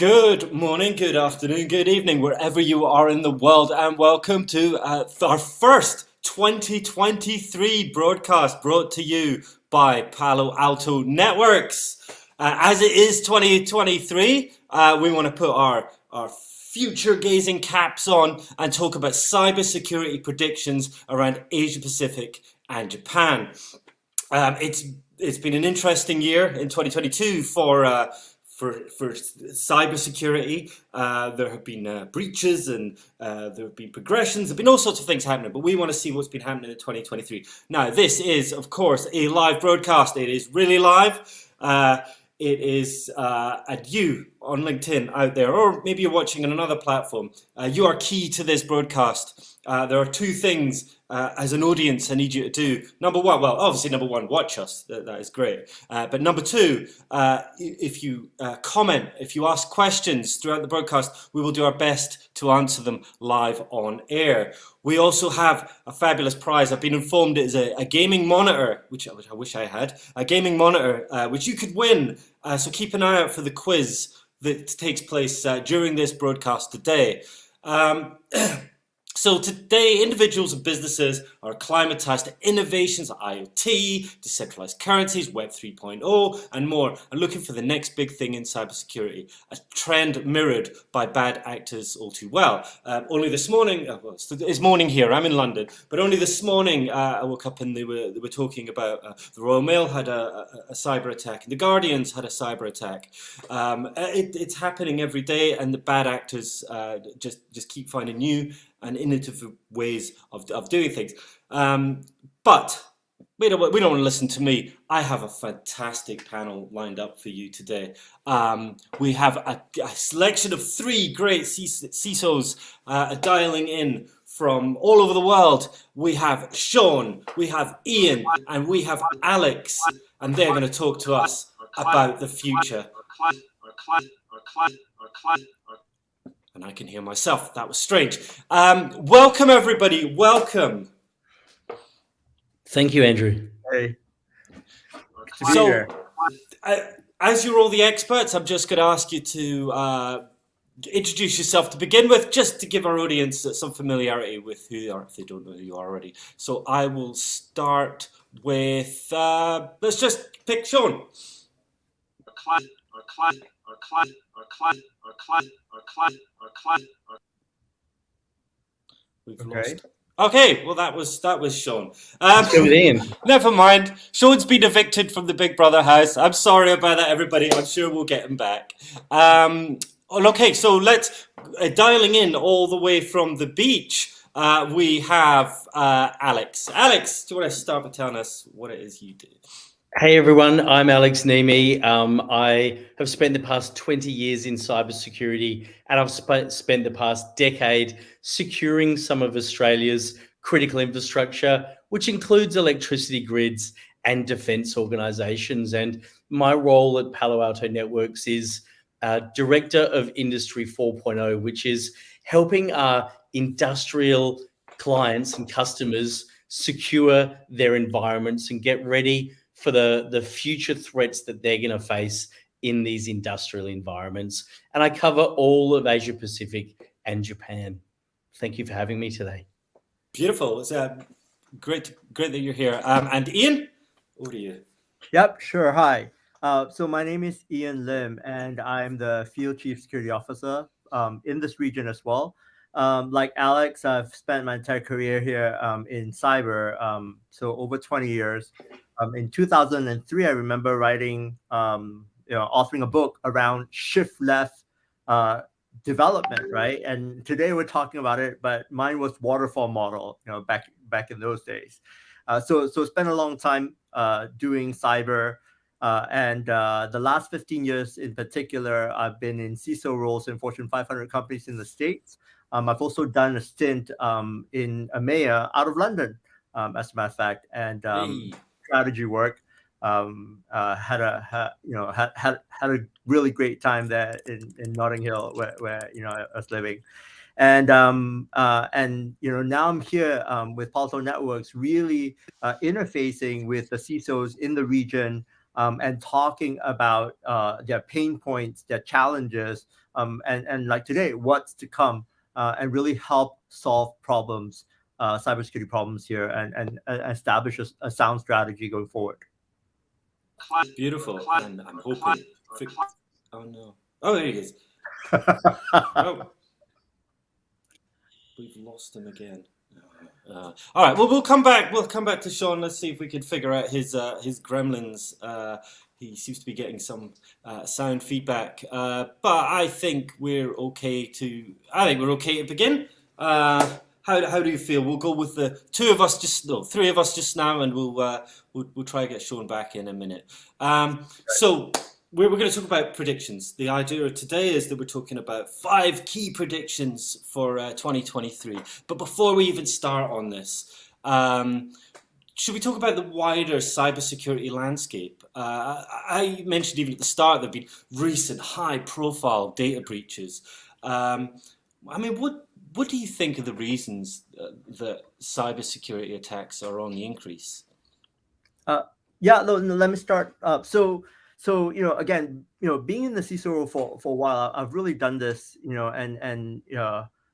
Good morning, good afternoon, good evening, wherever you are in the world, and welcome to our first 2023 broadcast brought to you by Palo Alto Networks. As it is 2023, we want to put our future-gazing caps on and talk about cybersecurity predictions around Asia Pacific and Japan. It's been an interesting year in 2022 for cybersecurity. There have been breaches and there have been progressions. There have been all sorts of things happening, but we want to see what's been happening in 2023. Now, this is, of course, a live broadcast. It is really live. It is at you on LinkedIn out there, or maybe you're watching on another platform. You are key to this broadcast. There are two things as an audience I need you to do. Number one, watch us. That is great. But number two, if you comment, if you ask questions throughout the broadcast, we will do our best to answer them live on air. We also have a fabulous prize. I've been informed it is a gaming monitor, which I wish I had, a gaming monitor, which you could win. So keep an eye out for the quiz that takes place during this broadcast today. So today, individuals and businesses are acclimatized to innovations, IoT, decentralized currencies, Web 3.0, and more, and looking for the next big thing in cybersecurity, a trend mirrored by bad actors all too well. Only this morning, it's morning here, I'm in London, but only this morning I woke up and they were talking about the Royal Mail had a cyber attack, and the Guardians had a cyber attack. It's happening every day, and the bad actors just keep finding new and innovative ways of doing things. But we don't want to listen to me. I have a fantastic panel lined up for you today. We have a selection of three great CSOs dialing in from all over the world. We have Sean, we have Ian, and we have Alex, and they're going to talk to us about the future. And I can hear myself. That was strange. Welcome, everybody. Welcome. Thank you, Andrew. Hey. So, as you're all the experts, I'm just going to ask you to introduce yourself to begin with, just to give our audience some familiarity with who you are, if they don't know who you are already. So I will start with, let's just pick Sean. We've lost. Okay, well that was Sean. Never mind. Sean's been evicted from the Big Brother house. I'm sorry about that, everybody. I'm sure we'll get him back. Okay, so let's dialing in all the way from the beach. We have Alex. Alex, do you want to start by telling us what it is you do? Hey everyone, I'm Alex Nehmy. I have spent the past 20 years in cybersecurity, and I've spent the past decade securing some of Australia's critical infrastructure, which includes electricity grids and defence organisations. And my role at Palo Alto Networks is Director of Industry 4.0, which is helping our industrial clients and customers secure their environments and get ready for the future threats that they're going to face in these industrial environments. And I cover all of Asia Pacific and Japan. Thank you for having me today. Beautiful. It's great that you're here. And Ian, over to you. Yep, sure. Hi. So my name is Ian Lim, and I'm the Field Chief Security Officer in this region as well. Like Alex, I've spent my entire career here in cyber, so over 20 years. In 2003, I remember writing, authoring a book around shift left development, right? And today we're talking about it, but mine was waterfall model, back in those days. So spent a long time doing cyber, and the last 15 years in particular, I've been in CISO roles in Fortune 500 companies in the States. I've also done a stint in EMEA out of London, as a matter of fact, and strategy work. Had a really great time there in Notting Hill, where I was living, and now I'm here with Palo Alto Networks, really interfacing with the CISOs in the region and talking about their pain points, their challenges, and like today, what's to come, and really help solve problems, cybersecurity problems here, and establish a sound strategy going forward. Beautiful, and I'm hoping. Oh no! Oh, there he is. Oh, we've lost him again. All right. Well, we'll come back. We'll come back to Sean. Let's see if we can figure out his gremlins. He seems to be getting some sound feedback, but I think we're okay to. I think we're okay to begin. How do you feel? We'll go with the three of us just now, and we'll try to get Sean back in a minute. So we're going to talk about predictions. The idea of today is that we're talking about 5 key predictions for 2023. But before we even start on this, should we talk about the wider cybersecurity landscape? I mentioned even at the start there have been recent high-profile data breaches. I mean, what do you think are the reasons that cybersecurity attacks are on the increase? Yeah, no, let me start. So again, being in the CISO role for a while, I've really done this, and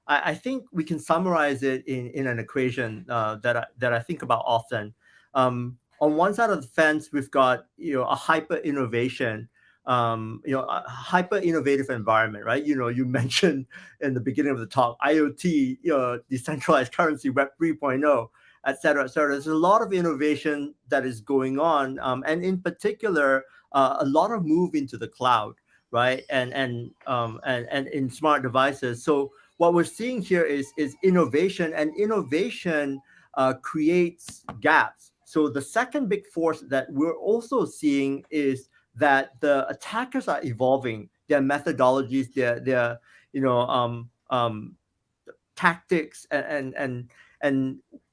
I think we can summarize it in an equation that I think about often. On one side of the fence, we've got a hyper innovation, a hyper innovative environment, right? You mentioned in the beginning of the talk, IoT, decentralized currency, Web 3.0, et cetera, et cetera. There's a lot of innovation that is going on, and in particular, a lot of move into the cloud, right? And in smart devices. So what we're seeing here is innovation, and innovation creates gaps. So the second big force that we're also seeing is that the attackers are evolving their methodologies, their tactics, and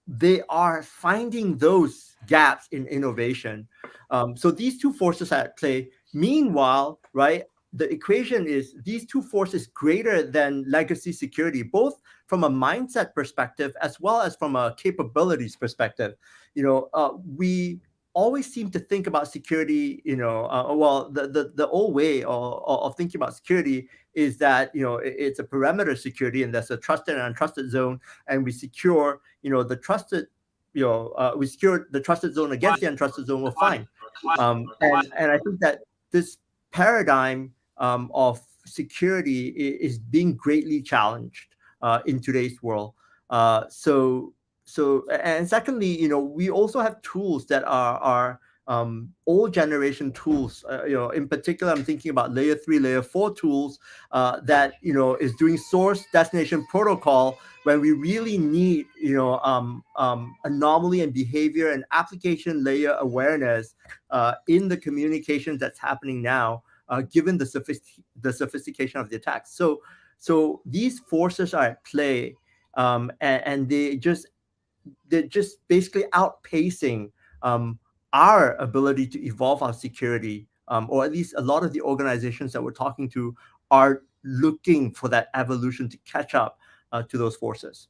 they are finding those gaps in innovation. So these two forces are at play. Meanwhile, right, the equation is these two forces greater than legacy security, both from a mindset perspective as well as from a capabilities perspective. We always seem to think about security, the old way of thinking about security is that, it's a perimeter security, and there's a trusted and untrusted zone, and we secure, the trusted, we secure the trusted zone against the untrusted zone, we're fine. And I think that this paradigm of security is being greatly challenged in today's world. So, and secondly, we also have tools that are old generation tools. In particular, I'm thinking about layer 3, layer 4 tools that is doing source destination protocol when we really need anomaly and behavior and application layer awareness in the communications that's happening now, given the sophistication of the attacks. So these forces are at play, and they're just basically outpacing our ability to evolve our security, or at least a lot of the organizations that we're talking to are looking for that evolution to catch up to those forces.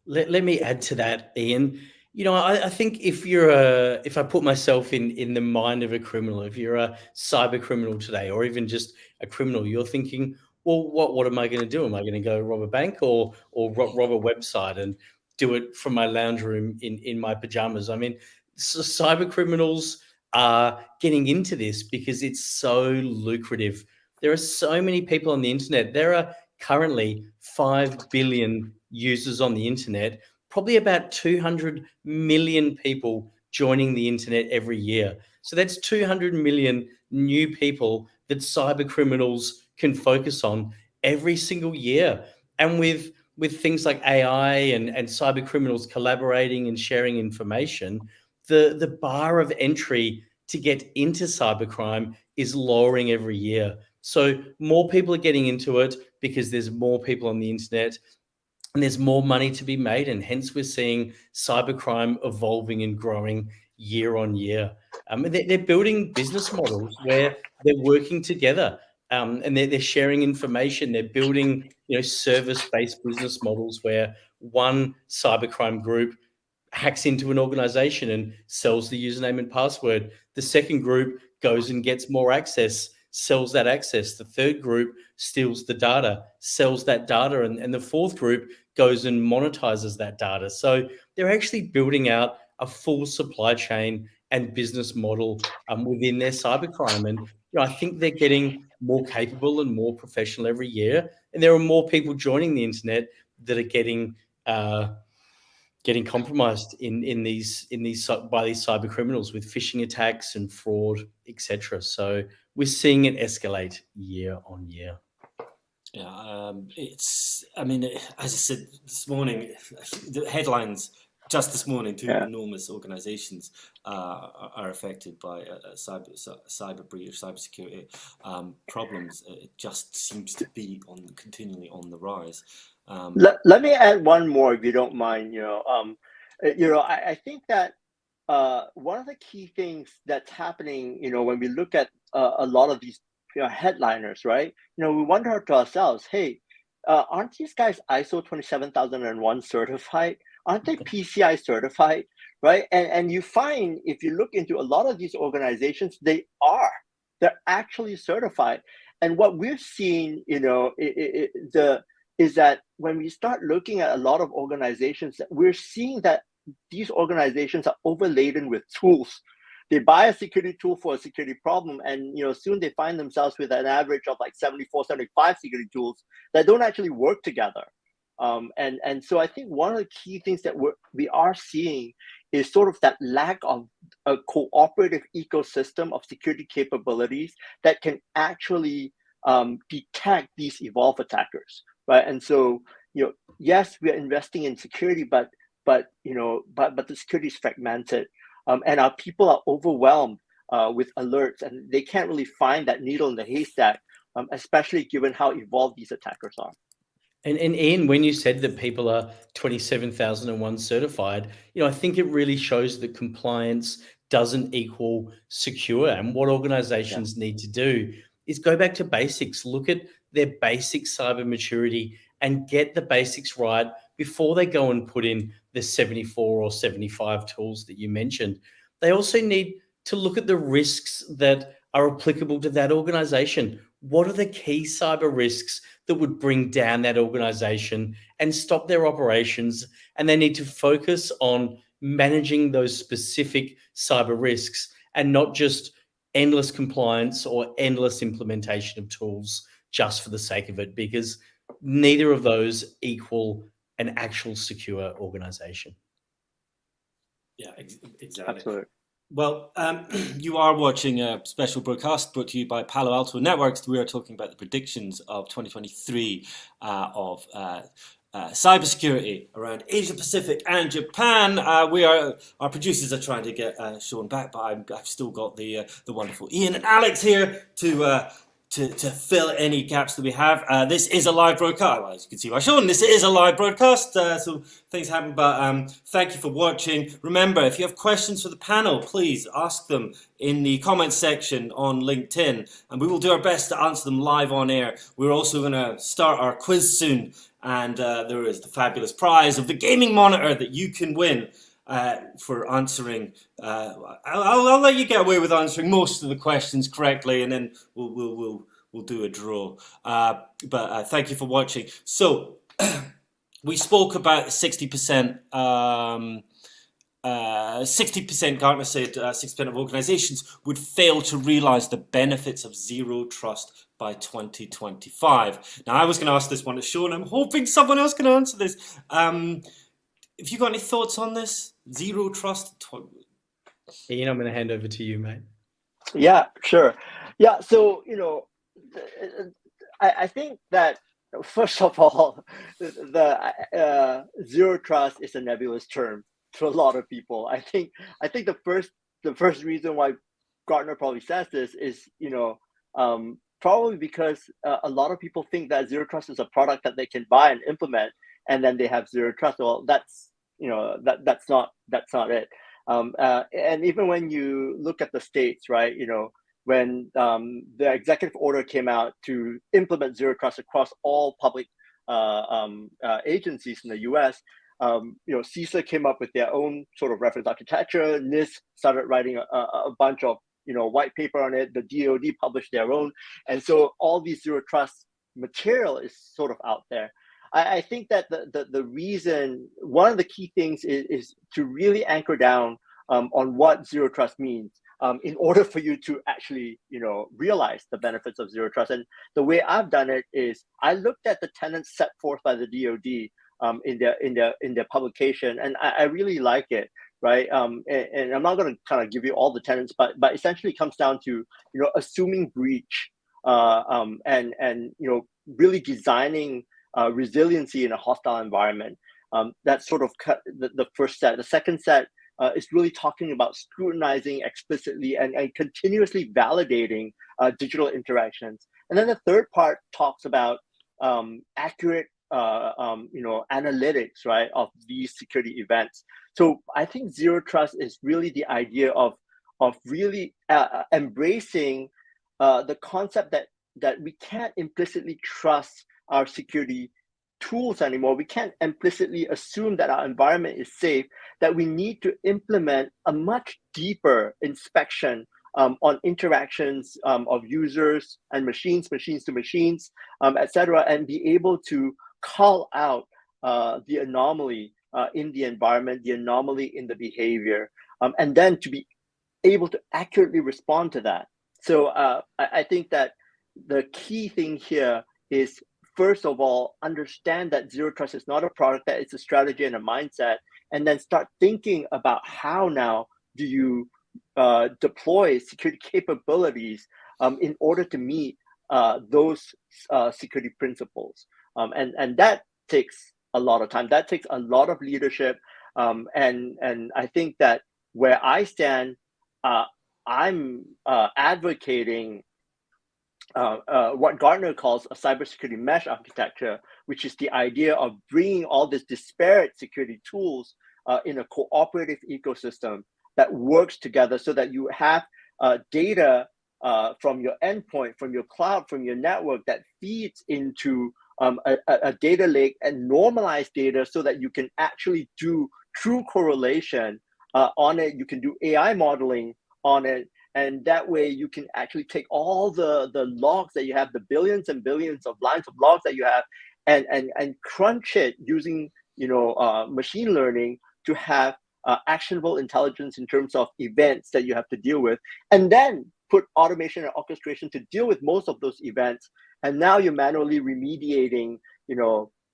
Let me add to that, Ian. I think if I put myself in the mind of a criminal, if you're a cyber criminal today, or even just a criminal, you're thinking, well, what am I going to do? Am I going to go rob a bank or rob a website and do it from my lounge room in my pajamas? I mean, cyber criminals are getting into this because it's so lucrative. There are so many people on the internet. There are currently 5 billion users on the internet, probably about 200 million people joining the internet every year. So that's 200 million new people that cyber criminals can focus on every single year. And with things like AI and cyber criminals collaborating and sharing information, the bar of entry to get into cybercrime is lowering every year. So more people are getting into it because there's more people on the internet and there's more money to be made. And hence we're seeing cybercrime evolving and growing year on year. They're building business models where they're working together, and they're sharing information. They're building, service-based business models where one cybercrime group hacks into an organization and sells the username and password. The second group goes and gets more access, sells that access. The third group steals the data, sells that data, and the fourth group goes and monetizes that data. So they're actually building out a full supply chain and business model within their cybercrime. And I think they're getting more capable and more professional every year. And there are more people joining the internet that are getting compromised in these by these cyber criminals with phishing attacks and fraud, etc. So we're seeing it escalate year on year. Yeah, I mean, as I said this morning, the headlines just this morning, two enormous organizations are affected by cyber breach, cybersecurity problems. It just seems to be continually on the rise. Let me add one more, if you don't mind. I think that one of the key things that's happening, when we look at a lot of these headliners, right? We wonder to ourselves, hey, aren't these guys ISO 27001 certified? Aren't they PCI certified, right? And you find, if you look into a lot of these organizations, they're actually certified. And what we're seeing, is that when we start looking at a lot of organizations, we're seeing that these organizations are overladen with tools. They buy a security tool for a security problem, and soon they find themselves with an average of like 74, 75 security tools that don't actually work together. And so I think one of the key things that we are seeing is sort of that lack of a cooperative ecosystem of security capabilities that can actually detect these evolved attackers, right? And so, yes, we are investing in security, but the security is fragmented, and our people are overwhelmed with alerts, and they can't really find that needle in the haystack, especially given how evolved these attackers are. And Ian, when you said that people are 27,001 certified, I think it really shows that compliance doesn't equal secure. And what organizations need to do is go back to basics, look at their basic cyber maturity and get the basics right before they go and put in the 74 or 75 tools that you mentioned. They also need to look at the risks that are applicable to that organization. What are the key cyber risks that would bring down that organization and stop their operations? And they need to focus on managing those specific cyber risks and not just endless compliance or endless implementation of tools just for the sake of it, because neither of those equal an actual secure organization. Yeah, exactly. Absolutely. Well, you are watching a special broadcast brought to you by Palo Alto Networks. We are talking about the predictions of 2023 of cybersecurity around Asia Pacific and Japan. Our producers are trying to get Sean back, but I've still got the wonderful Ian and Alex here to fill any gaps that we have. This is a live broadcast. Well, as you can see by Sean, this is a live broadcast, so things happen, but thank you for watching. Remember, if you have questions for the panel, please ask them in the comments section on LinkedIn, and we will do our best to answer them live on air. We're also going to start our quiz soon, and there is the fabulous prize of the gaming monitor that you can win for answering. I'll let you get away with answering most of the questions correctly, and then we'll do a draw. But thank you for watching. So we spoke about 60%. 60% Gartner said 60% of organizations would fail to realize the benefits of zero trust by 2025. Now, I was going to ask this one to Sean. I'm hoping someone else can answer this. Have you got any thoughts on this? Zero trust? Ian, I'm going to hand over to you, mate. Yeah, sure. Yeah, so, I think that, first of all, the zero trust is a nebulous term to a lot of people. I think the first reason why Gartner probably says this is, probably because a lot of people think that zero trust is a product that they can buy and implement, and then they have zero trust. Well, that's not it. And even when you look at the states, right, when the executive order came out to implement zero trust across all public agencies in the US, CISA came up with their own sort of reference architecture. NIST started writing a bunch of white paper on it. The DoD published their own, and so all these zero trust material is sort of out there. I think that the reason, one of the key things is to really anchor down on what zero trust means in order for you to actually, realize the benefits of zero trust. And the way I've done it is I looked at the tenets set forth by the DoD in their publication, and I really like it, right? And I'm not going to kind of give you all the tenets, but essentially it comes down to assuming breach, and really designing resiliency in a hostile environment. That's sort of the first set. The second set is really talking about scrutinizing explicitly and continuously validating digital interactions. And then the third part talks about accurate analytics, right, of these security events. So I think zero trust is really the idea of really embracing the concept that we can't implicitly trust our security tools anymore. We can't implicitly assume that our environment is safe, that we need to implement a much deeper inspection on interactions of users and machines to machines, etc., and be able to call out the anomaly in the environment, the anomaly in the behavior, and then to be able to accurately respond to that. So I think that the key thing here is, first of all, understand that zero trust is not a product, that it's a strategy and a mindset, and then start thinking about how now do you deploy security capabilities in order to meet those security principles. And that takes a lot of time. That takes a lot of leadership. And I think that where I stand, I'm advocating what Gartner calls a cybersecurity mesh architecture, which is the idea of bringing all these disparate security tools in a cooperative ecosystem that works together, so that you have data from your endpoint, from your cloud, from your network that feeds into a data lake and normalize data, so that you can actually do true correlation on it. You can do AI modeling on it. And that way you can actually take all the logs that you have, the billions and billions of lines of logs that you have, and crunch it using machine learning to have actionable intelligence in terms of events that you have to deal with, and then put automation and orchestration to deal with most of those events. And now you're manually remediating,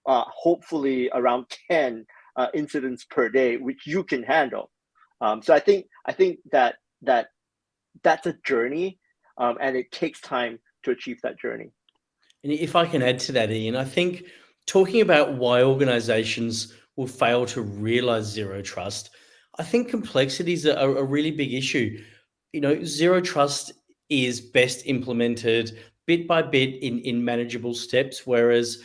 hopefully around 10 incidents per day, which you can handle. So I think that that's a journey, and it takes time to achieve that journey. And if I can add to that, Ian, I think talking about why organizations will fail to realize zero trust, I think complexities are a really big issue. Zero trust is best implemented bit by bit in manageable steps, whereas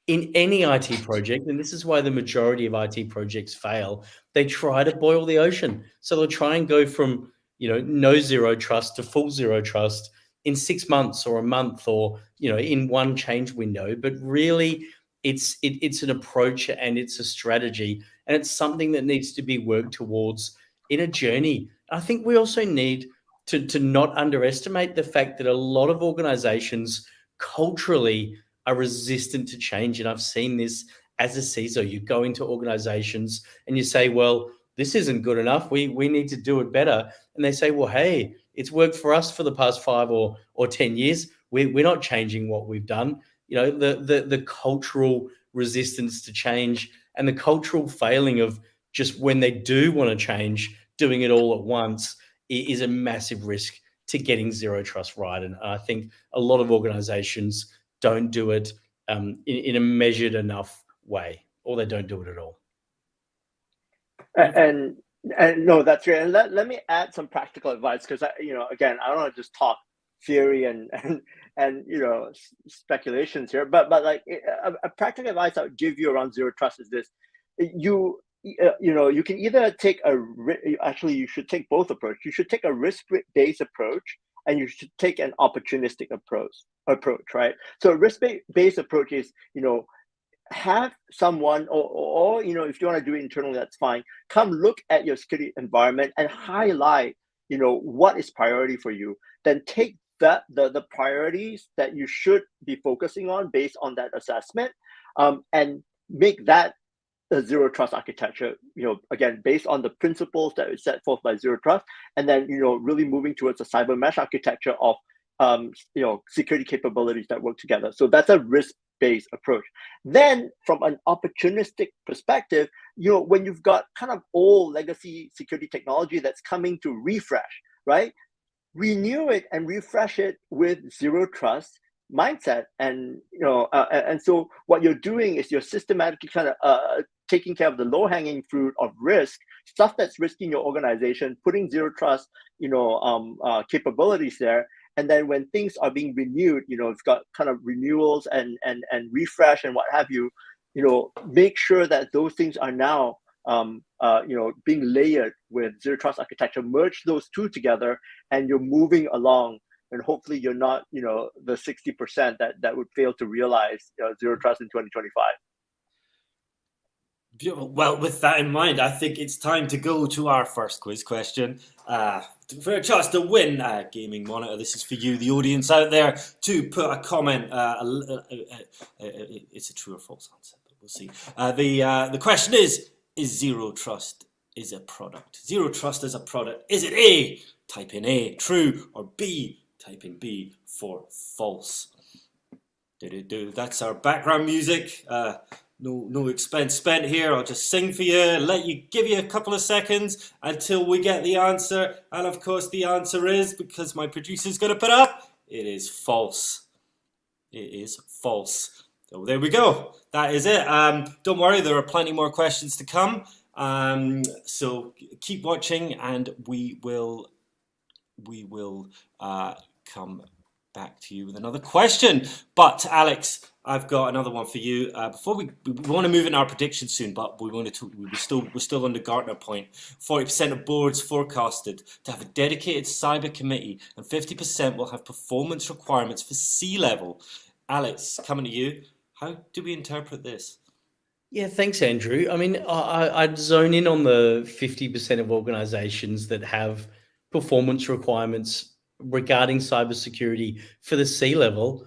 in any IT project, and this is why the majority of IT projects fail, they try to boil the ocean. So they'll try and go from no zero trust to full zero trust in 6 months or a month, or in one change window. But really, it's an approach and it's a strategy, and it's something that needs to be worked towards in a journey. I think we also need to not underestimate the fact that a lot of organizations culturally are resistant to change. And I've seen this as a CISO. You go into organizations and you say, well, this isn't good enough. We need to do it better. And they say, well, hey, it's worked for us for the past 5 or 10 years. We're not changing what we've done. The cultural resistance to change and the cultural failing of just when they do want to change, doing it all at once is a massive risk to getting zero trust right. And I think a lot of organizations don't do it in a measured enough way, or they don't do it at all. And no, that's great. And let me add some practical advice, because again, I don't want to just talk theory and speculations here, but like a practical advice I would give you around zero trust is this: you can either take you should take both approach. You should take a risk-based approach, and you should take an opportunistic approach, right? So a risk-based approach is, have someone, or if you want to do it internally, that's fine. Come look at your security environment and highlight, what is priority for you, then take that the priorities that you should be focusing on based on that assessment, and make that a zero trust architecture, again, based on the principles that is set forth by zero trust, and then, really moving towards a cyber mesh architecture of, security capabilities that work together. So that's a risk-based approach. Then from an opportunistic perspective, when you've got kind of old legacy security technology that's coming to refresh, right? Renew it and refresh it with zero trust mindset, and and so what you're doing is you're systematically kind of taking care of the low-hanging fruit of risk, stuff that's risking your organization, putting zero trust capabilities there, and then when things are being renewed, it's got kind of renewals and refresh and what have you, make sure that those things are now being layered with zero trust architecture. Merge those two together, and you're moving along. And hopefully you're not, the 60% that would fail to realize zero trust in 2025. Well, with that in mind, I think it's time to go to our first quiz question. For a chance to win a gaming monitor, this is for you, the audience out there, to put a comment. It's a true or false answer, but we'll see. The question is zero trust is a product? Zero trust is a product. Is it A, type in A, true, or B, type in B for false? That's our background music. No expense spent here. I'll just sing for you, give you a couple of seconds until we get the answer. And of course the answer is, because my producer's going to put up, it is false. It is false. So there we go. That is it. Don't worry, there are plenty more questions to come. So keep watching, and we will come back to you with another question. But Alex, I've got another one for you. Before we want to move in our predictions soon, but we want to talk, we're still on the Gartner point. 40% of boards forecasted to have a dedicated cyber committee, and 50% will have performance requirements for C-level. Alex, coming to you, how do we interpret this? Yeah, thanks, Andrew. I mean, I'd zone in on the 50% of organizations that have performance requirements regarding cybersecurity for the C-level.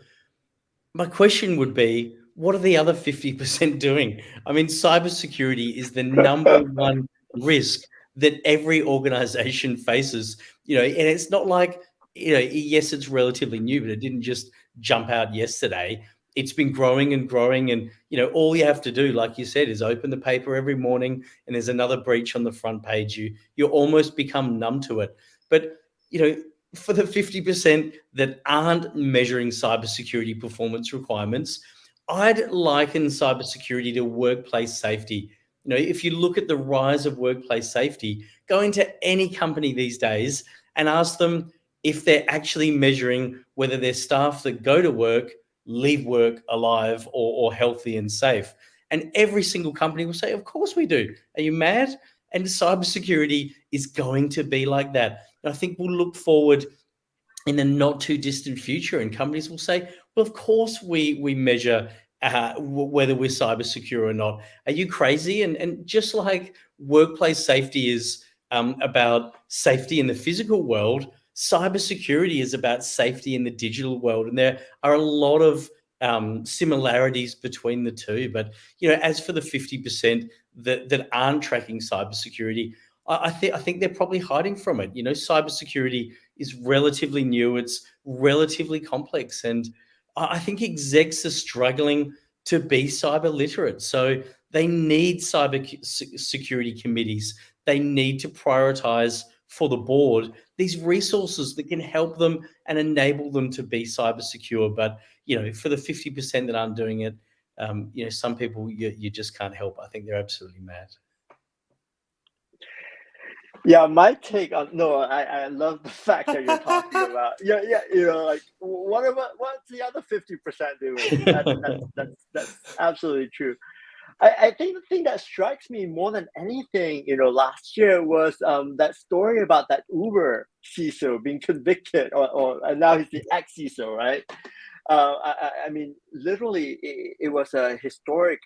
My question would be, what are the other 50% doing? I mean, cybersecurity is the number one risk that every organization faces, and it's not like, yes, it's relatively new, but it didn't just jump out yesterday. It's been growing and growing, and all you have to do, like you said, is open the paper every morning and there's another breach on the front page. You almost become numb to it. But for the 50% that aren't measuring cybersecurity performance requirements, I'd liken cybersecurity to workplace safety. If you look at the rise of workplace safety, go into any company these days and ask them if they're actually measuring whether their staff that go to work leave work alive or healthy and safe. And every single company will say, of course we do. Are you mad? And cybersecurity is going to be like that. And I think we'll look forward in the not too distant future, and companies will say, well, of course we measure whether we're cyber secure or not. Are you crazy? And just like workplace safety is about safety in the physical world, cybersecurity is about safety in the digital world. And there are a lot of similarities between the two. But, as for the 50% that aren't tracking cybersecurity, I think they're probably hiding from it. Cybersecurity is relatively new. It's relatively complex. And I think execs are struggling to be cyber literate. So they need cyber security committees. They need to prioritize for the board these resources that can help them and enable them to be cyber secure. But, for the 50% that aren't doing it, some people you just can't help. I think they're absolutely mad. Yeah, my take on I love the fact that you're talking about. Like what's the other 50% doing? That's absolutely true. I think the thing that strikes me more than anything, last year was that story about that Uber CISO being convicted, and now he's the ex-CISO, right? I mean, literally, it was a historic,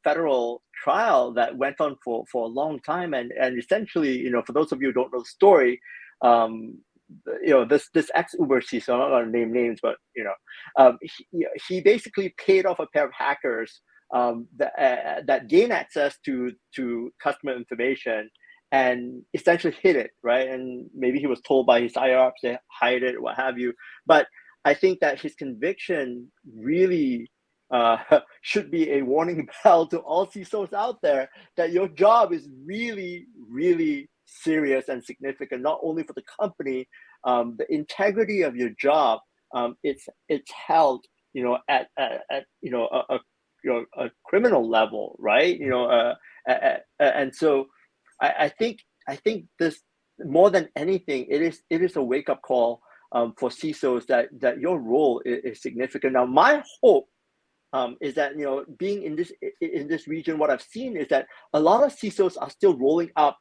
federal trial that went on for a long time, and essentially, for those of you who don't know the story, this ex-Uber CISO, I'm not going to name names, but he basically paid off a pair of hackers that gain access to customer information and essentially hid it, right? And maybe he was told by his higher ups to hide it, what have you. But I think that his conviction really should be a warning bell to all CISOs out there that your job is really, really serious and significant, not only for the company, the integrity of your job. It's held, at a criminal level, right? And so I think this, more tthan anything, it is a wake up call for CISOs that your role is significant. Now, my hope is that being in this region, what I've seen is that a lot of CISOs are still rolling up,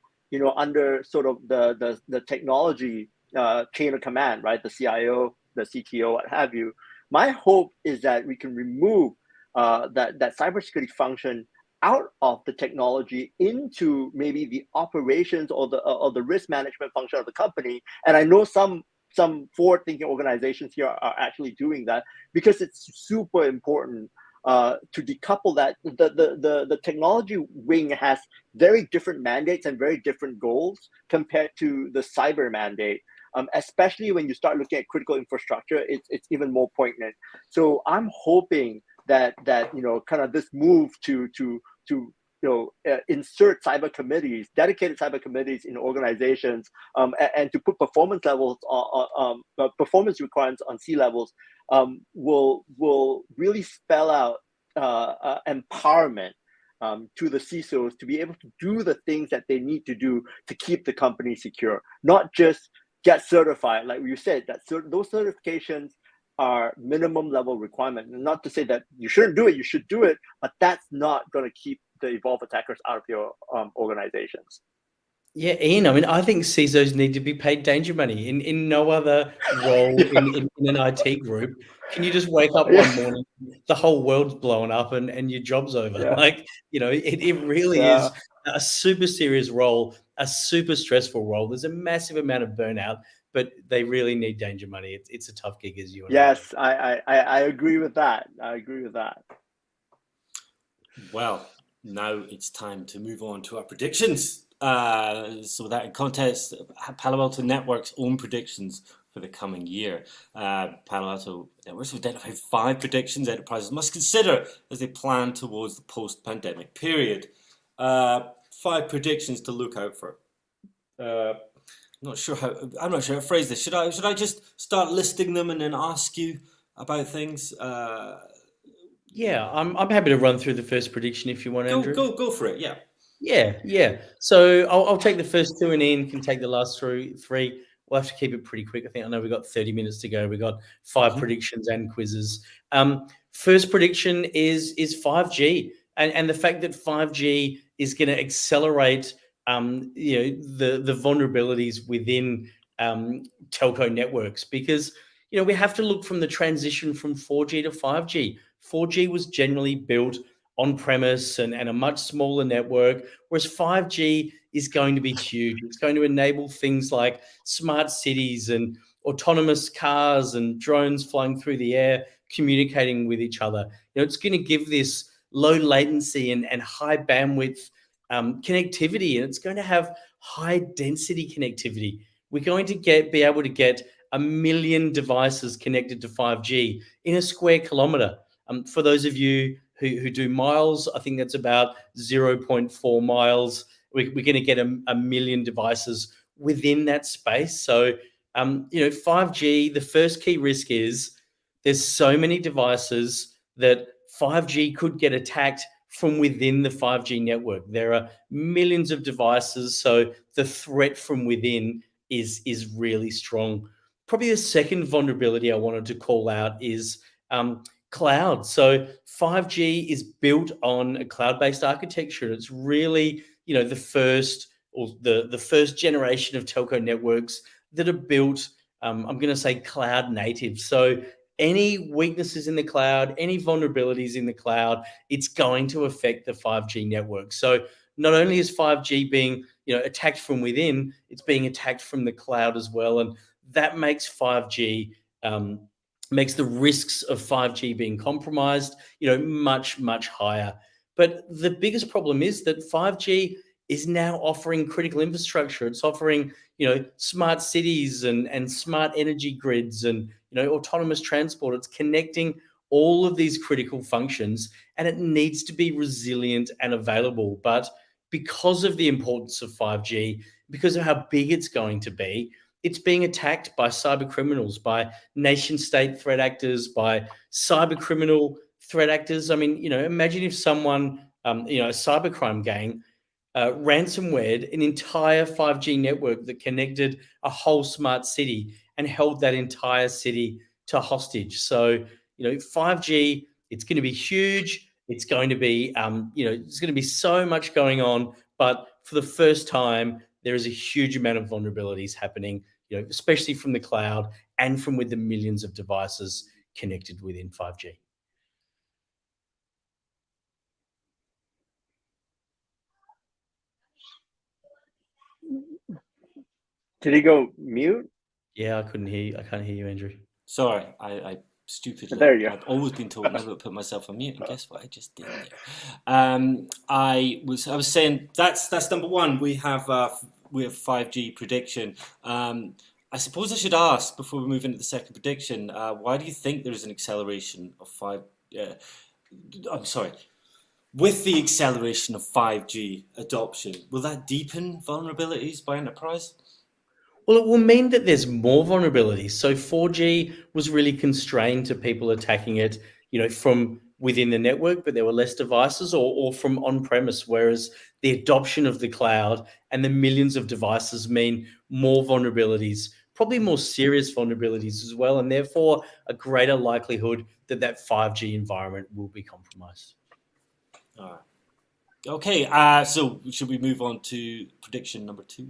under sort of the technology chain of command, right? The CIO, the CTO, what have you. My hope is that we can remove that cybersecurity function out of the technology into maybe the operations or the risk management function of the company. And I know some forward-thinking organizations here are actually doing that, because it's super important to decouple that. The technology wing has very different mandates and very different goals compared to the cyber mandate. Especially when you start looking at critical infrastructure, it's even more poignant. So I'm hoping that kind of this move to insert cyber committees, dedicated cyber committees in organizations, and to put performance levels performance requirements on C-levels, will really spell out empowerment to the CISOs to be able to do the things that they need to do to keep the company secure, not just get certified. Like you said, that those certifications are minimum level requirement. And not to say that you shouldn't do it, you should do it, but that's not going to keep the evolved attackers out of your organizations. Yeah, Ian, I mean, I think CISOs need to be paid danger money. In no other role in an IT group can you just wake up one morning, the whole world's blown up and your job's over. Yeah. Like, it really is a super serious role, a super stressful role. There's a massive amount of burnout, but they really need danger money. It's a tough gig, as you and Yes, I agree with that. I agree with that. Well, now it's time to move on to our predictions. So that in context, Palo Alto Network's own predictions for the coming year. Palo Alto Networks have identified 5 predictions enterprises must consider as they plan towards the post-pandemic period. 5 predictions to look out for. I'm not sure how to phrase this. Should I just start listing them and then ask you about things? Yeah, I'm happy to run through the first prediction if you want, Andrew. Go for it. Yeah. Yeah. So I'll take the first 2 and Ian can take the last 3. We'll have to keep it pretty quick. I know we've got 30 minutes to go. We've got 5 predictions and quizzes. First prediction is 5G and the fact that 5G is going to accelerate the vulnerabilities within telco networks, because we have to look from the transition from 4G to 5G. 4G was generally built on premise and a much smaller network, whereas 5G is going to be huge. It's going to enable things like smart cities and autonomous cars and drones flying through the air, communicating with each other. It's going to give this low latency and high bandwidth connectivity, and it's going to have high density connectivity. We're going to be able to get 1 million devices connected to 5G in a square kilometer. For those of you who do miles, I think that's about 0.4 miles. We're going to get a million devices within that space. So, 5G, the first key risk is there's so many devices that 5G could get attacked from within the 5G network. There are millions of devices, so the threat from within is really strong. Probably the second vulnerability I wanted to call out is cloud. So 5G is built on a cloud-based architecture. It's really, the first generation of telco networks that are built, I'm going to say cloud native. So any weaknesses in the cloud, any vulnerabilities in the cloud, it's going to affect the 5G network. So not only is 5G being attacked from within, it's being attacked from the cloud as well. And that makes 5G, makes the risks of 5G being compromised, much, much higher. But the biggest problem is that 5G is now offering critical infrastructure. It's offering, smart cities and smart energy grids and, autonomous transport. It's connecting all of these critical functions, and it needs to be resilient and available. But because of the importance of 5G, because of how big it's going to be, it's being attacked by cyber criminals, by nation state threat actors, by cyber criminal threat actors. I mean, imagine if someone, a cybercrime gang, ransomwared an entire 5G network that connected a whole smart city and held that entire city to hostage. So, 5G, it's going to be huge. It's going to be, there's going to be so much going on. But for the first time, there is a huge amount of vulnerabilities happening, especially from the cloud and from with the millions of devices connected within 5G. Did he go mute? Yeah, I couldn't hear you. I can't hear you, Andrew. Sorry, I stupidly. There you go. I've always been told never to put myself on mute, and guess what? I just did there. I was saying that's number one. We have 5G prediction. I suppose I should ask before we move into the second prediction. Why do you think there is an acceleration of with the acceleration of 5G adoption, will that deepen vulnerabilities by enterprise? Well, it will mean that there's more vulnerabilities. So 4G was really constrained to people attacking it, from within the network, but there were less devices or from on-premise, whereas the adoption of the cloud and the millions of devices mean more vulnerabilities, probably more serious vulnerabilities as well, and therefore a greater likelihood that that 5G environment will be compromised. All right. Okay, so should we move on to prediction number 2?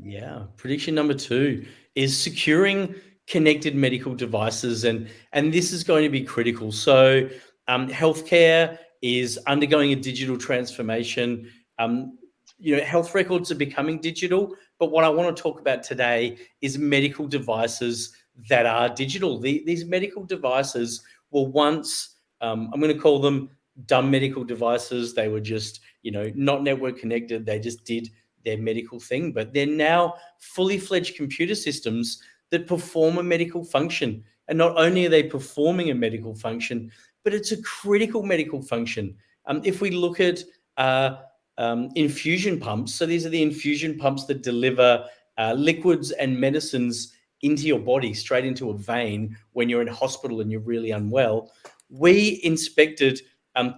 Yeah, prediction number 2 is securing connected medical devices, and this is going to be critical. So healthcare is undergoing a digital transformation. Health records are becoming digital, but what I want to talk about today is medical devices that are digital. These medical devices were once, I'm going to call them dumb medical devices. They were just, not network connected. They just did their medical thing, but they're now fully fledged computer systems that perform a medical function. And not only are they performing a medical function, but it's a critical medical function. If we look at infusion pumps, so these are the infusion pumps that deliver liquids and medicines into your body, straight into a vein when you're in hospital and you're really unwell. We inspected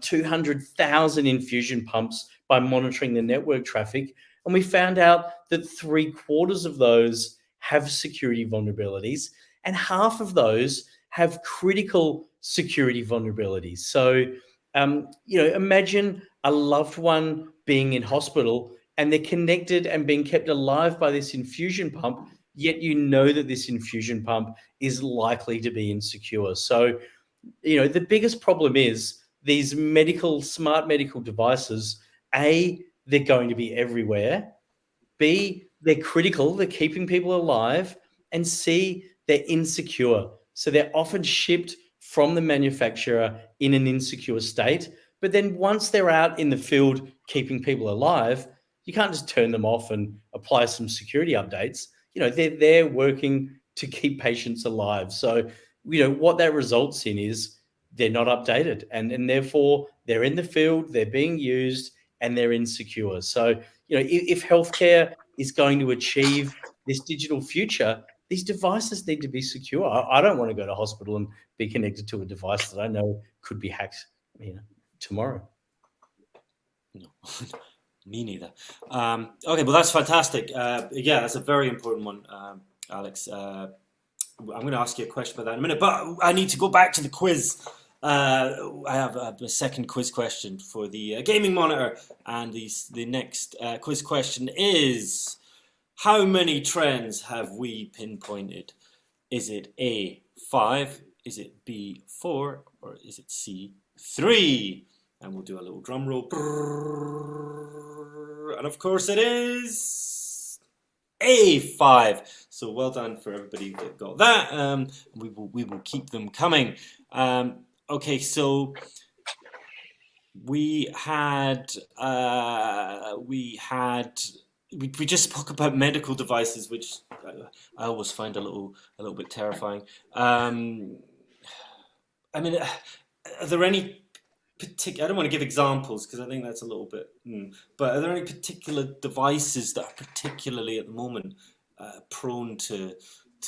200,000 infusion pumps by monitoring the network traffic, and we found out that 3/4 of those have security vulnerabilities, and half of those have critical security vulnerabilities. So, imagine a loved one being in hospital and they're connected and being kept alive by this infusion pump, yet that this infusion pump is likely to be insecure. So, the biggest problem is these smart medical devices, A, they're going to be everywhere. B, they're critical, they're keeping people alive. And C, they're insecure. So they're often shipped from the manufacturer in an insecure state. But then once they're out in the field keeping people alive, you can't just turn them off and apply some security updates. They're there working to keep patients alive. So, what that results in is they're not updated, and therefore they're in the field, they're being used, and they're insecure. So, if healthcare is going to achieve this digital future, these devices need to be secure. I don't want to go to hospital and be connected to a device that I know could be hacked, tomorrow. No, me neither. Okay, well, that's fantastic. Yeah, that's a very important one, Alex. I'm going to ask you a question about that in a minute, but I need to go back to the quiz. I have a second quiz question for the gaming monitor, and the next quiz question is: how many trends have we pinpointed? Is it A, 5? Is it B, 4? Or is it C, 3? And we'll do a little drum roll. And of course it is A5. So well done for everybody that got that. We will keep them coming. Okay, so we just spoke about medical devices, which I always find a little bit terrifying. I mean, are there any particular? I don't want to give examples because I think that's a little bit. But are there any particular devices that are particularly at the moment prone to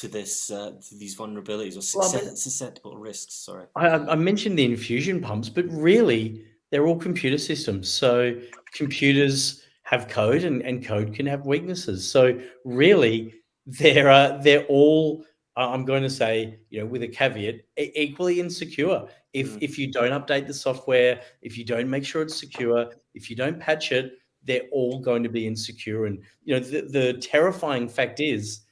this to these vulnerabilities or susceptible risks? Sorry, I mentioned the infusion pumps, but really they're all computer systems. So computers have code, and code can have weaknesses. So really, they're all. I'm going to say, with a caveat, equally insecure. If you don't update the software, if you don't make sure it's secure, if you don't patch it, they're all going to be insecure. And the terrifying fact is,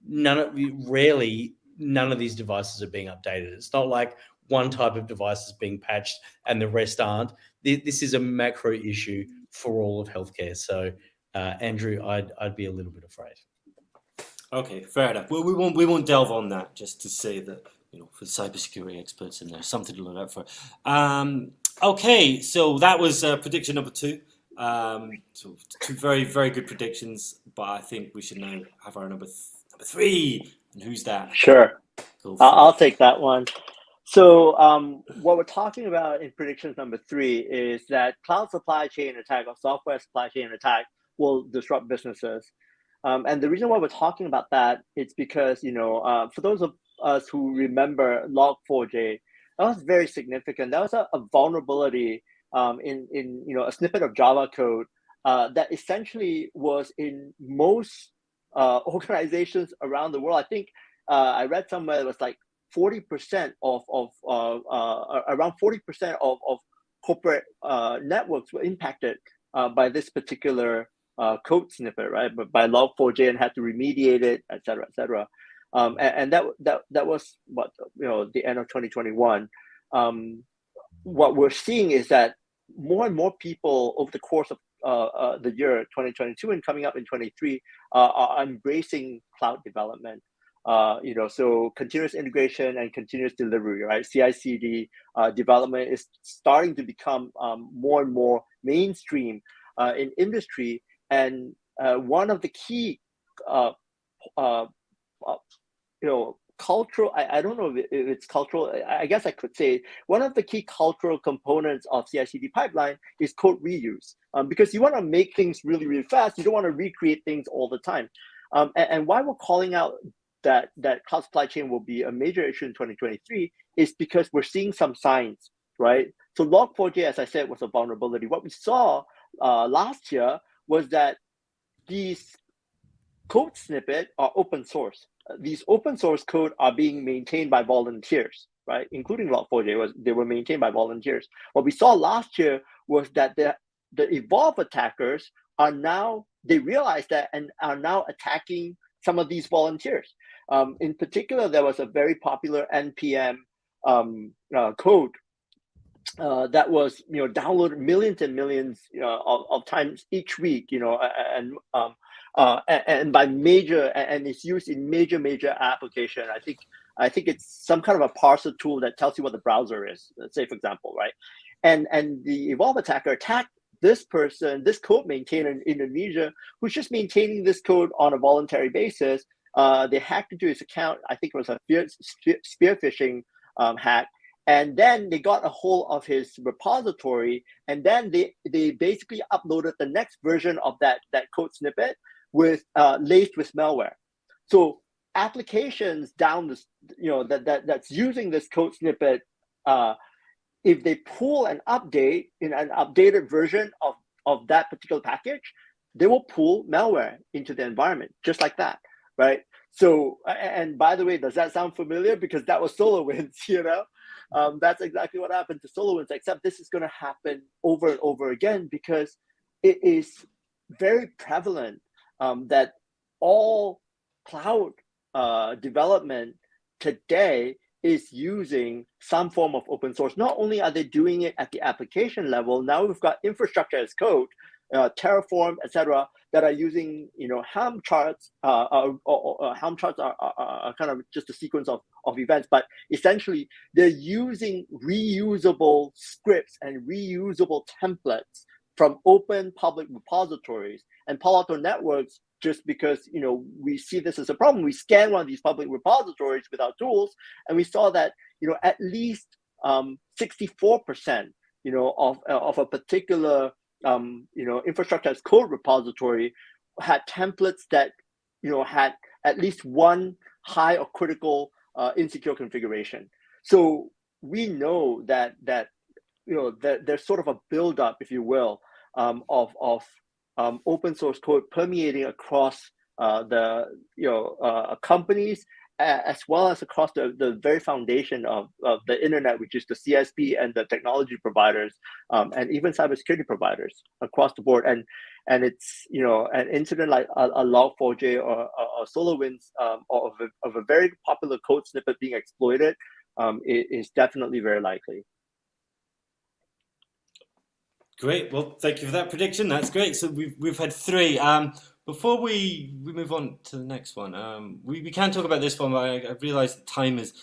rarely none of these devices are being updated. It's not like one type of device is being patched and the rest aren't. This is a macro issue for all of healthcare. So, Andrew, I'd be a little bit afraid. Okay, fair enough. Well, we won't delve on that. Just to say that for cybersecurity experts in there, something to look out for. Okay, so that was prediction number 2. So 2 very, very good predictions, but I think we should now have our number 3. And who's that? Sure. I'll take that one. So what we're talking about in predictions number 3 is that cloud supply chain attack or software supply chain attack will disrupt businesses. And the reason why we're talking about that is because, for those of us who remember Log4j, that was very significant. That was a vulnerability in a snippet of Java code that essentially was in most organizations around the world. I think I read somewhere it was like 40% of around 40% of corporate networks were impacted by this particular code snippet, right? But by Log4j, and had to remediate it, et cetera, et cetera. And that was what the end of 2021. What we're seeing is that more and more people over the course of the year 2022 and coming up in 23 are embracing cloud development. So continuous integration and continuous delivery, right? CI/CD development is starting to become more and more mainstream in industry. And one of the key, cultural, I don't know if it's cultural, I guess I could say one of the key cultural components of CI/CD pipeline is code reuse, because you want to make things really, really fast. You don't want to recreate things all the time. And why we're calling out that cloud supply chain will be a major issue in 2023 is because we're seeing some signs, right? So Log4j, as I said, was a vulnerability. What we saw last year was that these code snippets are open source. These open source code are being maintained by volunteers, right? Including Log4j, they were maintained by volunteers. What we saw last year was that the Evolve attackers they realized that and are now attacking some of these volunteers. In particular, there was a very popular NPM code that was downloaded millions and millions of times each week, and by major, and it's used in major application. I think it's some kind of a parser tool that tells you what the browser is, let's say, for example, right? And the Evolve attacker attacked this code maintainer in Indonesia, who's just maintaining this code on a voluntary basis. They hacked into his account. I think it was a spear phishing hack. And then they got a hold of his repository, and then they basically uploaded the next version of that code snippet with laced with malware. So applications down this, that's using this code snippet, if they pull an update in an updated version of that particular package, they will pull malware into the environment, just like that, right? So, and by the way, does that sound familiar? Because that was SolarWinds, that's exactly what happened to SolarWinds, except this is going to happen over and over again because it is very prevalent that all cloud development today is using some form of open source. Not only are they doing it at the application level, now we've got infrastructure as code, Terraform, etc., that are using, Helm charts. Helm charts are kind of just a sequence of events, but essentially they're using reusable scripts and reusable templates from open public repositories. And Palo Alto Networks, just because we see this as a problem, we scan one of these public repositories with our tools, and we saw that at least 64% of a particular infrastructure as code repository had templates that had at least one high or critical insecure configuration. So we know that there's sort of a buildup, if you will, of open source code permeating across companies, as well as across the very foundation of the internet, which is the CSP and the technology providers, and even cybersecurity providers across the board. And it's an incident like a Log4j or SolarWinds of a very popular code snippet being exploited is definitely very likely. Great. Well, thank you for that prediction. That's great. So we've had three. Before we move on to the next one, we can talk about this one, but I realise the time is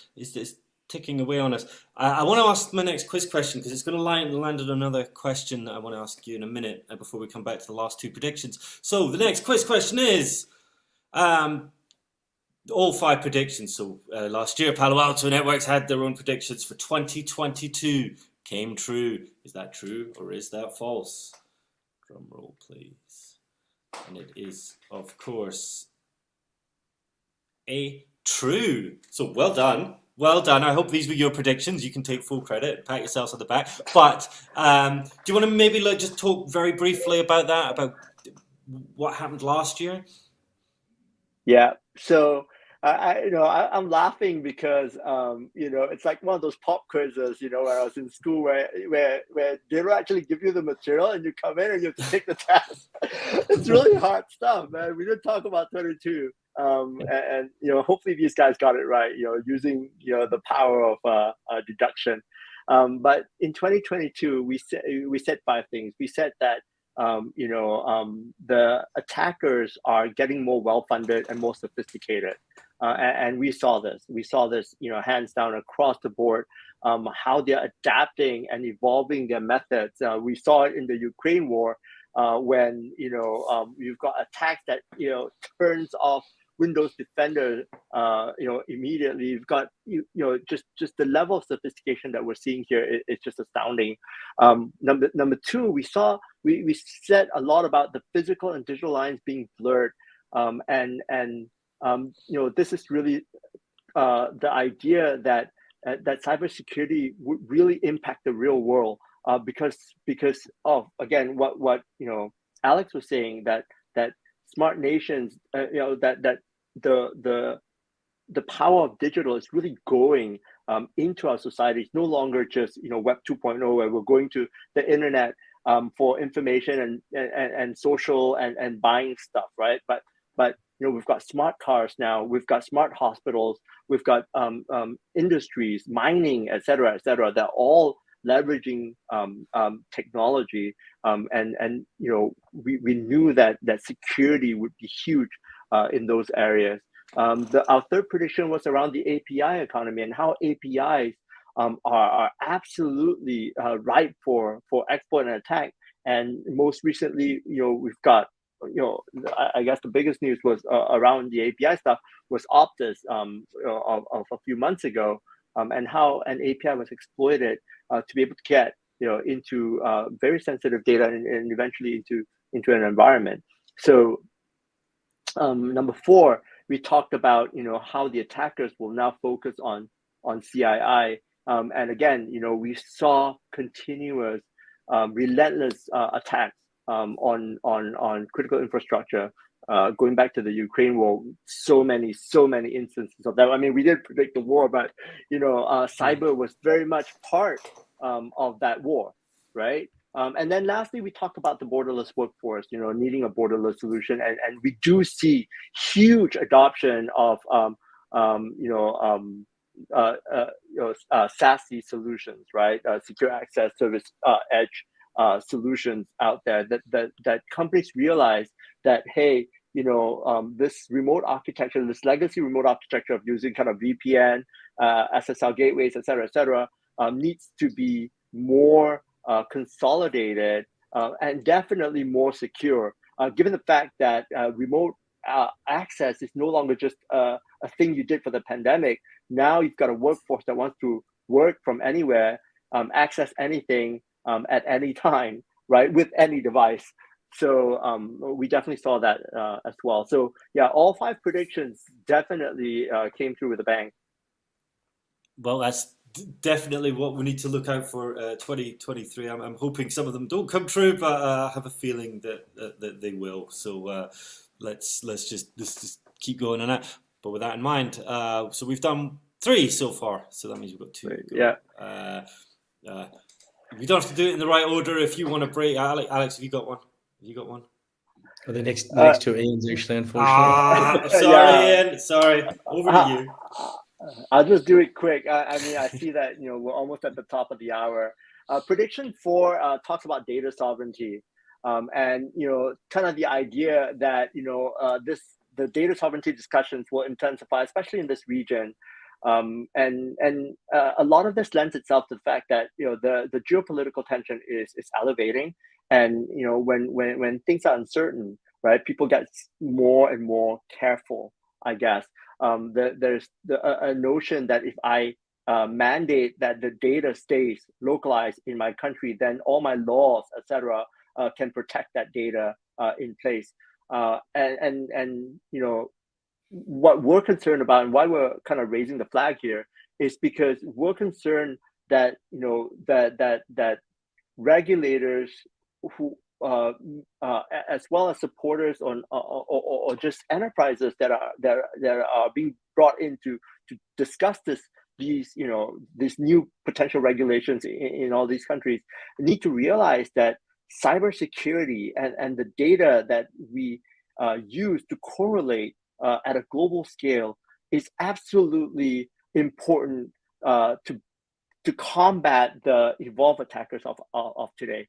ticking away on us. I want to ask my next quiz question because it's going to land on another question that I want to ask you in a minute before we come back to the last two predictions. So the next quiz question is all five predictions. So last year, Palo Alto Networks had their own predictions for 2022. Came true. Is that true or is that false? Drum roll, please. And it is, of course, a true. So well done. Well done. I hope these were your predictions. You can take full credit, pat yourselves on the back. But do you want to maybe just talk very briefly about that, about what happened last year? Yeah. So I'm laughing because it's like one of those pop quizzes, when I was in school where they don't actually give you the material and you come in and you have to take the test. It's really hard stuff, man. We didn't talk about 22. And hopefully these guys got it right, using the power of deduction. But in 2022, we said five things. We said that the attackers are getting more well-funded and more sophisticated. And we saw this. We saw this, hands down across the board, how they're adapting and evolving their methods. We saw it in the Ukraine war when, you've got attacks that, turns off Windows Defender, immediately. You've got, just the level of sophistication that we're seeing here is just astounding. Number two, we said a lot about the physical and digital lines being blurred, this is really the idea that cybersecurity would really impact the real world because of, again, what Alex was saying, that smart nations, that the power of digital is really going into our society. It's no longer just Web 2.0 where we're going to the internet for information and social and buying stuff, right? But we've got smart cars now, we've got smart hospitals, we've got industries, mining, et cetera. They're all leveraging technology, and we knew that security would be huge in those areas. Our third prediction was around the API economy and how APIs are absolutely ripe for exploit and attack. And most recently, we've got, I guess the biggest news was around the API stuff was Optus of a few months ago, and how an API was exploited to be able to get into very sensitive data and eventually into an environment. So number four, we talked about how the attackers will now focus on CII, and again we saw continuous relentless attacks on critical infrastructure, going back to the Ukraine war. So many instances of that. I mean, we did predict the war, but cyber was very much part of that war, right? And then lastly, we talked about the borderless workforce, needing a borderless solution, and we do see huge adoption of SASE solutions, right? Secure access service edge solutions out there that companies realize that, hey, this remote architecture, this legacy remote architecture of using kind of VPN, SSL gateways, et cetera, needs to be more consolidated and definitely more secure, given the fact that remote access is no longer just a thing you did for the pandemic. Now you've got a workforce that wants to work from anywhere, access anything at any time, right, with any device. So we definitely saw that as well. So yeah, all 5 predictions definitely came through with a bang. Well, that's definitely what we need to look out for 2023. I'm hoping some of them don't come true, but I have a feeling that they will. So let's just keep going on that. But with that in mind, so we've done 3 so far. So that means we've got 2 to go. Yeah. We don't have to do it in the right order. If you want to break, Alex, have you got one? Well, the next 2 Ian's actually, unfortunately. Sorry, Ian. Sorry. Over to you. I'll just do it quick. I mean, I see that we're almost at the top of the hour. Prediction 4 talks about data sovereignty, and kind of the idea that the data sovereignty discussions will intensify, especially in this region. And a lot of this lends itself to the fact that the geopolitical tension is elevating, and when things are uncertain, right, people get more and more careful, I guess. There's a notion that if I mandate that the data stays localized in my country, then all my laws, etc., can protect that data in place. And what we're concerned about and why we're kind of raising the flag here is because we're concerned that that regulators who as well as supporters or just enterprises that are being brought in to discuss these new potential regulations in all these countries need to realize that cybersecurity and the data that we use to correlate at a global scale is absolutely important to combat the evolved attackers of today.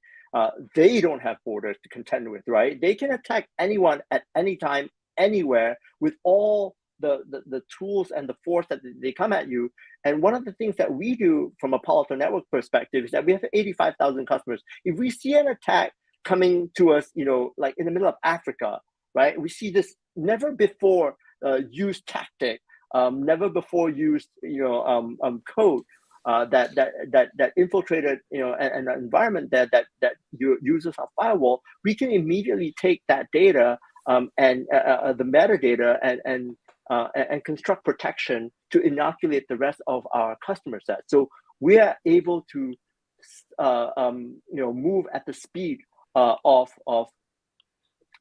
They don't have borders to contend with, right? They can attack anyone at any time, anywhere, with all the tools and the force that they come at you. And one of the things that we do from a Palo Alto Network perspective is that we have 85,000 customers. If we see an attack coming to us, like in the middle of Africa, right? We see this never before used tactic, never before used, code that infiltrated, an environment that uses a firewall. We can immediately take that data and the metadata and construct protection to inoculate the rest of our customer set. So we are able to, move at the speed of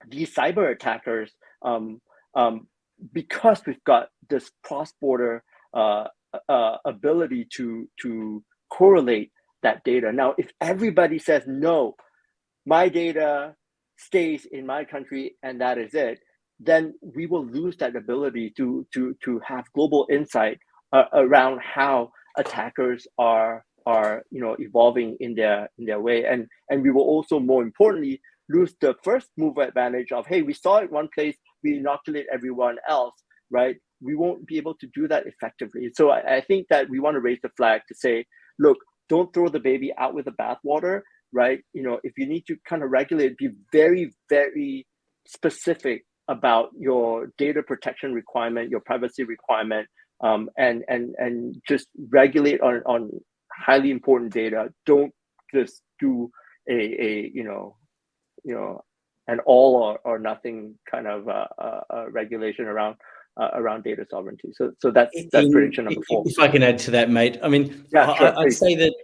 these cyber attackers because we've got this cross-border ability to correlate that data. Now, if everybody says, no, my data stays in my country and that is it, then we will lose that ability to have global insight around how attackers are evolving in their way, and we will also, more importantly, lose the first mover advantage of, hey, we saw it one place, we inoculate everyone else, right? We won't be able to do that effectively. So I think that we want to raise the flag to say, look, don't throw the baby out with the bathwater, right? If you need to kind of regulate, be very, very specific about your data protection requirement, your privacy requirement, and just regulate on highly important data. Don't just do an all or nothing kind of regulation around data sovereignty. So that's prediction number 4. If I can add to that, mate. I mean, yeah, sure, I'd say that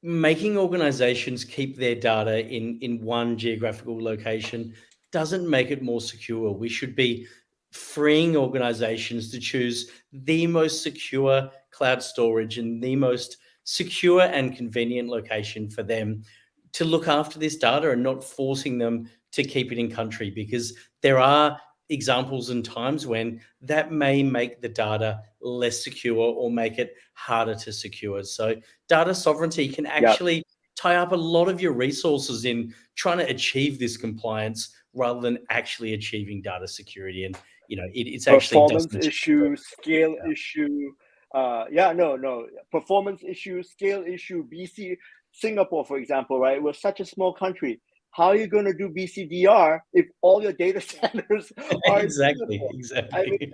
making organizations keep their data in one geographical location doesn't make it more secure. We should be freeing organizations to choose the most secure cloud storage and the most secure and convenient location for them to look after this data, and not forcing them to keep it in country, because there are examples and times when that may make the data less secure or make it harder to secure. So data sovereignty can actually tie up a lot of your resources in trying to achieve this compliance rather than actually achieving data security. And, it's actually performance issue, scale issue. Performance issue, scale issue. Singapore, for example, right? We're such a small country. How are you going to do BCDR if all your data centers are exactly. I mean,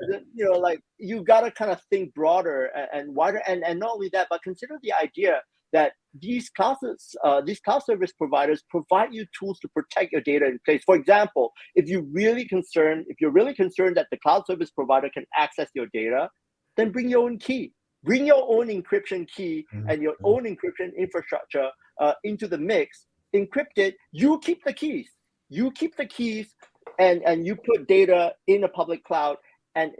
you got to kind of think broader and wider, and not only that, but consider the idea that these cloud service providers provide you tools to protect your data in place. For example, if you're really concerned that the cloud service provider can access your data, then bring your own key. Bring your own encryption key and your own encryption infrastructure into the mix. Encrypt it. You keep the keys. And you put data in a public cloud, and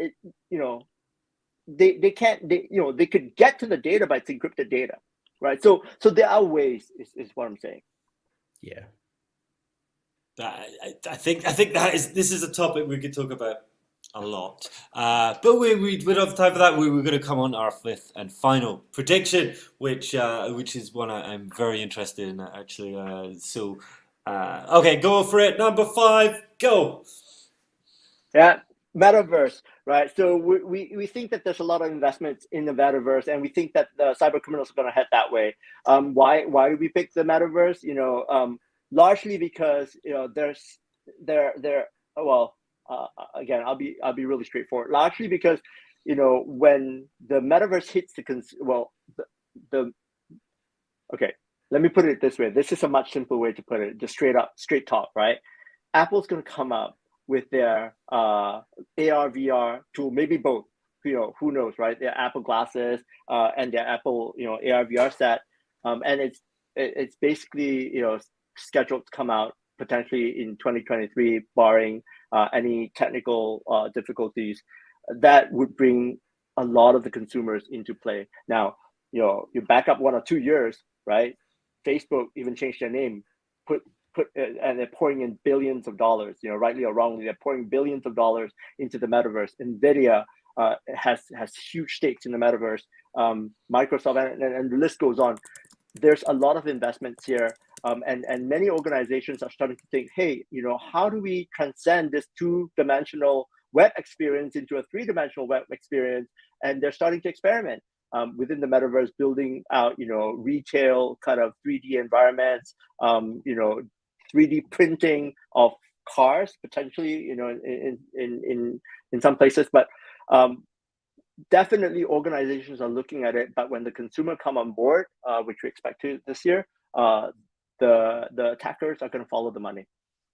they could get to the data, but it's encrypted data, right? So there are ways, is what I'm saying. Yeah. I think this is a topic we could talk about a lot, but we don't have time for that. We're going to come on our fifth and final prediction, which is one I'm very interested in, actually. Okay, go for it. Number 5, go. Yeah, metaverse, right? So we think that there's a lot of investments in the metaverse, and we think that the cyber criminals are going to head that way. Why do we pick the metaverse? Largely because again, I'll be really straightforward. Largely because when the metaverse hits okay, let me put it this way. This is a much simpler way to put it. Just straight talk, right? Apple's going to come up with their AR VR tool, maybe both. Who knows, right? Their Apple glasses and their Apple AR VR set, and it's basically scheduled to come out potentially in 2023, barring any technical difficulties. That would bring a lot of the consumers into play. Now, you back up 1 or 2 years, right? Facebook even changed their name, and they're pouring in billions of dollars. Rightly or wrongly, they're pouring billions of dollars into the metaverse. Nvidia has huge stakes in the metaverse. Microsoft, and the list goes on. There's a lot of investments here. And many organizations are starting to think, hey, how do we transcend this 2-dimensional web experience into a 3-dimensional web experience? And they're starting to experiment within the metaverse, building out, retail kind of 3D environments, 3D printing of cars, potentially, in some places. But definitely organizations are looking at it. But when the consumer come on board, which we expect to this year, the attackers are going to follow the money,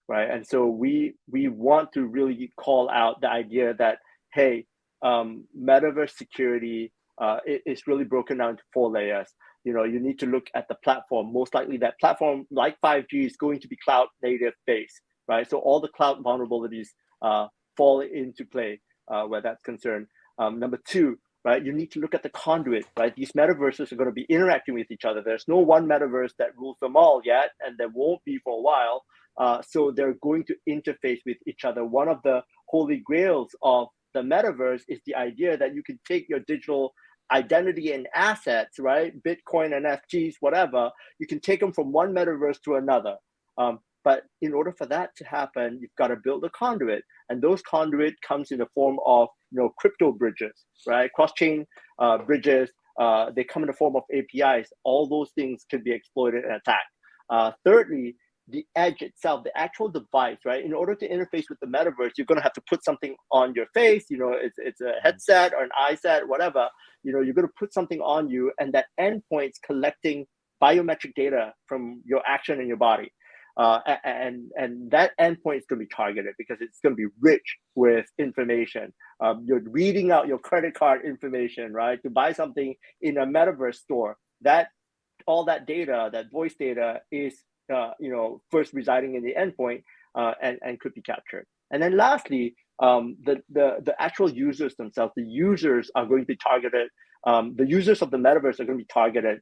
right? And so we want to really call out the idea that, hey, metaverse security is really broken down to 4 layers. You need to look at the platform. Most likely that platform, like 5G, is going to be cloud native based, right? So all the cloud vulnerabilities fall into play where that's concerned. Number 2, right? You need to look at the conduit, right? These metaverses are going to be interacting with each other. There's no one metaverse that rules them all yet, and there won't be for a while. So they're going to interface with each other. One of the holy grails of the metaverse is the idea that you can take your digital identity and assets, right? Bitcoin, NFTs, whatever. You can take them from one metaverse to another. But in order for that to happen, you've got to build a conduit. And those conduit comes in the form of crypto bridges, right? Cross-chain bridges. They come in the form of APIs. All those things can be exploited and attacked. Thirdly, the edge itself, the actual device, right? In order to interface with the metaverse, you're going to have to put something on your face. It's a headset or an eye set, whatever. You're going to put something on you, and that endpoint's collecting biometric data from your action in your body. And that endpoint is going to be targeted because it's going to be rich with information. You're reading out your credit card information, right? To buy something in a metaverse store. All that data, that voice data, is first residing in the endpoint and could be captured. And then lastly, the actual users themselves, the users are going to be targeted. The users of the metaverse are going to be targeted.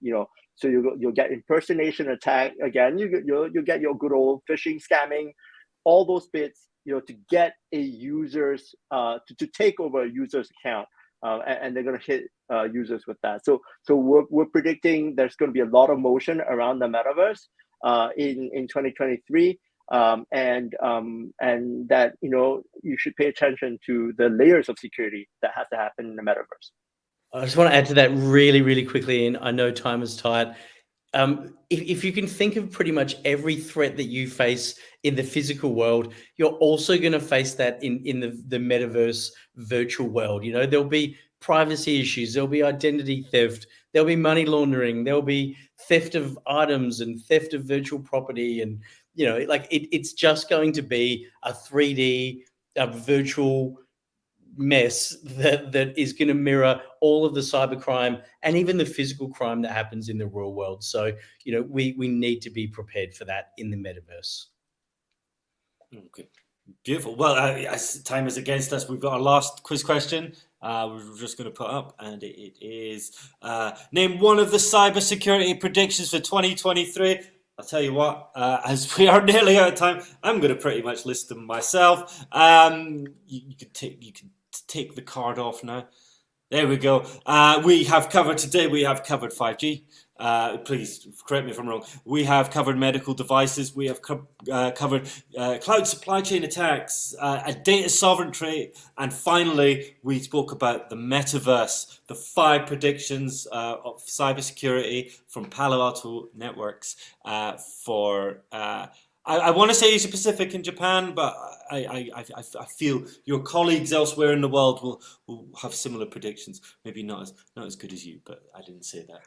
So you'll get impersonation attack again. You'll get your good old phishing, scamming, all those bits, to get a user's to take over a user's account, and they're going to hit users with that. So we're predicting there's going to be a lot of motion around the metaverse in 2023, and that you should pay attention to the layers of security that has to happen in the metaverse. I just want to add to that really, really quickly, and I know time is tight. If you can think of pretty much every threat that you face in the physical world, you're also going to face that in the metaverse virtual world. There'll be privacy issues, there'll be identity theft, there'll be money laundering, there'll be theft of items and theft of virtual property. And, it's just going to be a 3D virtual mess that is going to mirror all of the cybercrime and even the physical crime that happens in the real world. So, we need to be prepared for that in the metaverse. Okay, beautiful. Well, as time is against us, we've got our last quiz question. We're just going to put up, and it is name one of the cybersecurity predictions for 2023. I'll tell you what, as we are nearly out of time, I'm going to pretty much list them myself. You can take the card off now. There we go. We have covered 5G. Please correct me if I'm wrong. We have covered medical devices. We have covered cloud supply chain attacks, data sovereignty, and finally, we spoke about the metaverse, the 5 predictions of cybersecurity from Palo Alto Networks for. I want to say Asia Pacific and Japan, but I feel your colleagues elsewhere in the world will have similar predictions. Maybe not as good as you, but I didn't say that.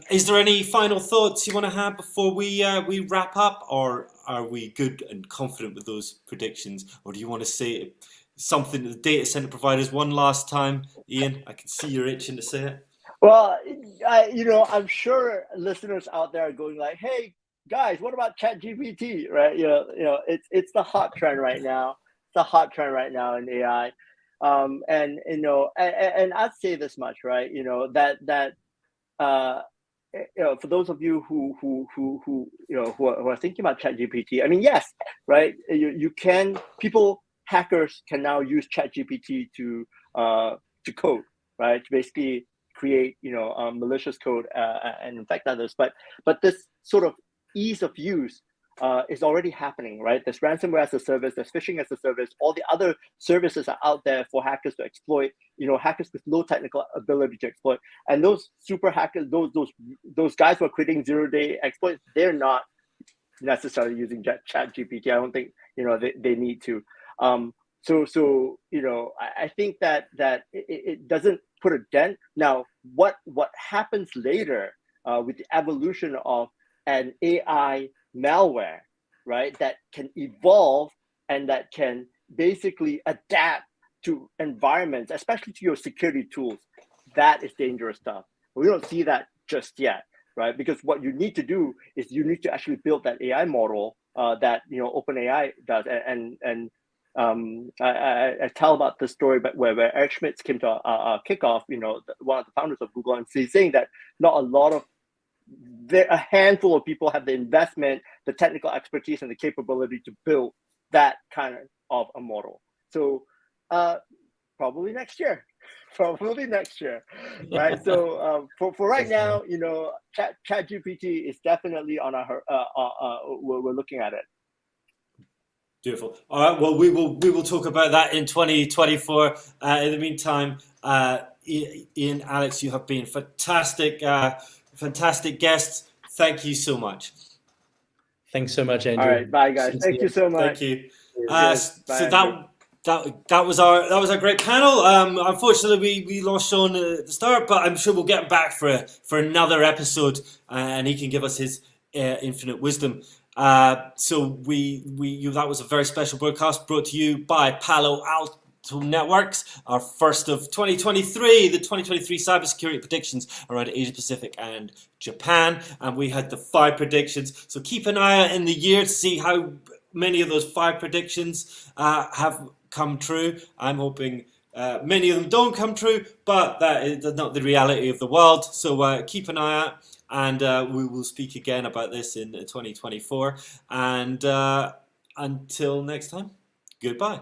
Is there any final thoughts you want to have before we wrap up, or are we good and confident with those predictions, or do you want to say something to the data center providers one last time, Ian? I can see you're itching to say it. Well, I'm sure listeners out there are going like, "Hey, guys, what about ChatGPT?" Right? It's the hot trend right now. It's the hot trend right now in AI. And I'd say this much, right? That for those of you who are thinking about ChatGPT, I mean, yes, right? Hackers can now use ChatGPT to code, right? To basically create malicious code and infect others. But this sort of ease of use is already happening, right? There's ransomware as a service, there's phishing as a service, all the other services are out there for hackers to exploit, hackers with low technical ability to exploit. And those super hackers, those guys who are creating zero-day exploits, they're not necessarily using ChatGPT. I don't think they need to. So I think that it doesn't put a dent. Now, what happens later with the evolution of an AI malware, right, that can evolve and that can basically adapt to environments, especially to your security tools, that is dangerous stuff. We don't see that just yet, right? Because what you need to do is you need to actually build that AI model that OpenAI does. And I tell about this story, but where Eric Schmidt came to a kickoff, one of the founders of Google, and he's saying that a handful of people have the investment, the technical expertise, and the capability to build that kind of a model. So probably next year, right? So for right now, ChatGPT is definitely on we're looking at it. Beautiful. All right. Well, we will talk about that in 2024. In the meantime, Ian, Alex, you have been fantastic guests. Thank you so much. Thanks so much, Andrew. All right. Bye, guys. Thank you so much. Thank you. Bye, so that was our great panel. Unfortunately, we lost Sean at the start, but I'm sure we'll get him back for another episode, and he can give us his infinite wisdom. So that was a very special broadcast brought to you by Palo Alto Networks, our first of 2023, the 2023 cybersecurity predictions around Asia Pacific and Japan, and we had the 5 predictions. So keep an eye out in the year to see how many of those 5 predictions have come true. I'm hoping many of them don't come true, but that is not the reality of the world. So keep an eye out. And we will speak again about this in 2024. And Until next time, goodbye.